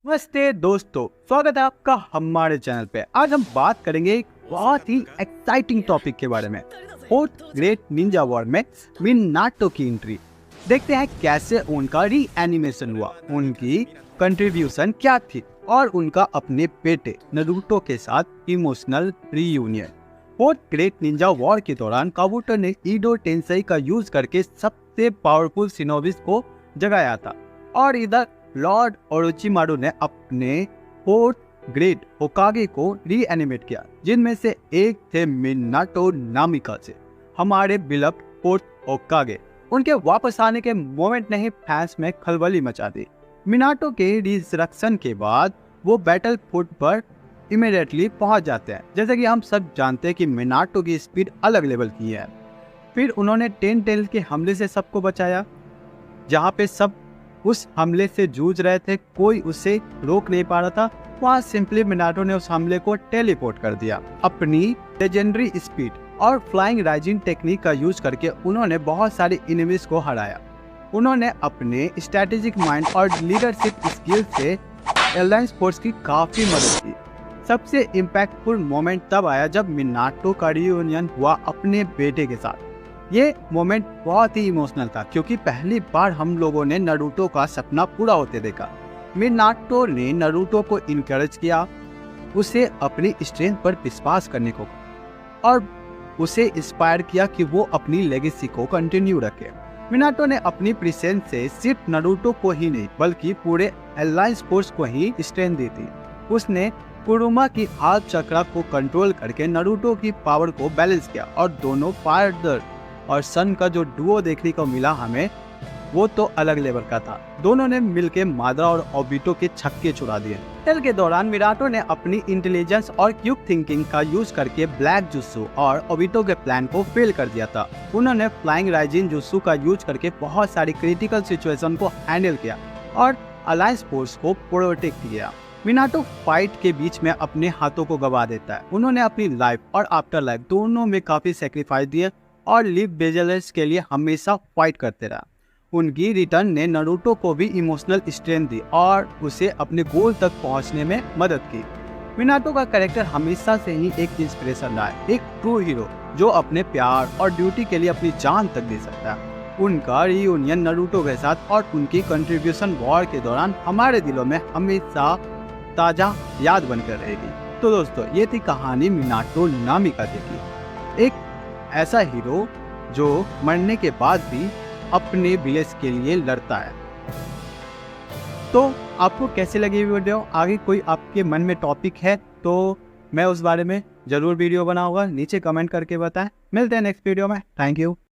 नमस्ते दोस्तों, स्वागत है आपका हमारे चैनल पे। आज हम बात करेंगे एक बहुत ही एक्साइटिंग टॉपिक के बारे में। फोर्थ ग्रेट निंजा वॉर में मिनाटो की एंट्री। देखते हैं कैसे उनका री एनिमेशन हुआ, उनकी कंट्रीब्यूशन क्या थी और उनका अपने बेटे नारुतो के साथ emotional reunion. Fourth great Ninja war के दौरान काबूटो ने ईडो टेंसेई का यूज करके सबसे पावरफुल शिनोबिस को जगाया था और इधर लॉर्ड ओरोचिमारू ने अपने फोर्थ ग्रेट होकागे को रीएनिमेट किया, जिनमें से एक थे मिनाटो नामिकाजे, हमारे बिलव्ड फोर्थ होकागे। उनके वापस आने के मोमेंट ने ही फैंस में खलबली मचा दी। मिनाटो के रिजरेक्शन के बाद वो बैटल फील्ड पर इमीडिएटली पहुंच जाते हैं। जैसे कि हम सब जानते हैं कि मिनाटो की स्पीड अलग लेवल की है। फिर उन्होंने टेन टेल के हमले से सबको बचाया, जहाँ पे सब उस हमले से जूझ रहे थे, कोई उसे रोक नहीं पा रहा था। वहाँ सिंपली मिनाटो ने उस हमले को टेलीपोर्ट कर दिया। अपनी लेजेंडरी स्पीड और फ्लाइंग राइजिंग टेक्निक का यूज करके उन्होंने बहुत सारे एनिमीज को हराया। उन्होंने अपने स्ट्रेटेजिक माइंड और लीडरशिप स्किल से एलायंस फोर्स की काफी मदद की। सबसे इम्पैक्टफुल मोमेंट तब आया जब मिनाटो का रियूनियन हुआ अपने बेटे के साथ। ये मोमेंट बहुत ही इमोशनल था, क्योंकि पहली बार हम लोगों ने नारुतो का सपना पूरा होते देखा। मिनाटो ने नारुतो को इनकरेज किया, उसे अपनी स्ट्रेंथ पर विश्वास करने को और उसे इंस्पायर किया कि वो अपनी लेगेसी को कंटिन्यू रखे। मिनाटो ने अपनी प्रेजेंस से सिर्फ नारुतो को ही नहीं बल्कि पूरे अलायंस फोर्स को ही स्ट्रेंथ दी थी। उसने कुरुमा की हाथ चक्रा को कंट्रोल करके नारुतो की पावर को बैलेंस किया और दोनों फादर और सन का जो डुओ देखने को मिला हमें, वो तो अलग लेवल का था। दोनों ने मिलके माद्रा और ओबिटो के छक्के छुड़ा दिए। खेल के दौरान मिनाटो ने अपनी इंटेलिजेंस और क्यूब थिंकिंग का यूज करके ब्लैक जुत्सु और ओबिटो के प्लान को फेल कर दिया था। उन्होंने फ्लाइंग राइजिंग जुत्सु का यूज करके बहुत सारी क्रिटिकल सिचुएशन को हैंडल किया और अलायंस फोर्स को प्रोटेक्ट किया। मिनाटो फाइट के बीच में अपने हाथों को गवा देता है। उन्होंने अपनी लाइफ और आफ्टर लाइफ दोनों में काफी सेक्रीफाइस दिए और लीव बेजलर्स के लिए हमेशा फाइट करते रहा। उनकी रिटर्न ने नारुतो को भी इमोशनल स्ट्रेंथ दी और उसे अपने गोल तक पहुंचने में मदद की। मिनाटो का कैरेक्टर हमेशा से ही एक इंस्पिरेशन रहा है, एक ट्रू हीरो जो अपने प्यार और ड्यूटी के लिए अपनी जान तक दे सकता है। उनका रियूनियन नारुतो के साथ और उनकी कंट्रीब्यूशन वॉर के दौरान हमारे दिलों में हमेशा ताजा याद बनकर रहेगी। तो दोस्तों, ये थी कहानी मिनाटो नामिकाजे की। एक ऐसा हीरो जो मरने के बाद भी अपने विलेज के लिए लड़ता है। तो आपको कैसे लगी वीडियो? आगे कोई आपके मन में टॉपिक है तो मैं उस बारे में जरूर वीडियो बनाऊंगा, नीचे कमेंट करके बताएं। मिलते हैं नेक्स्ट वीडियो में। Thank you.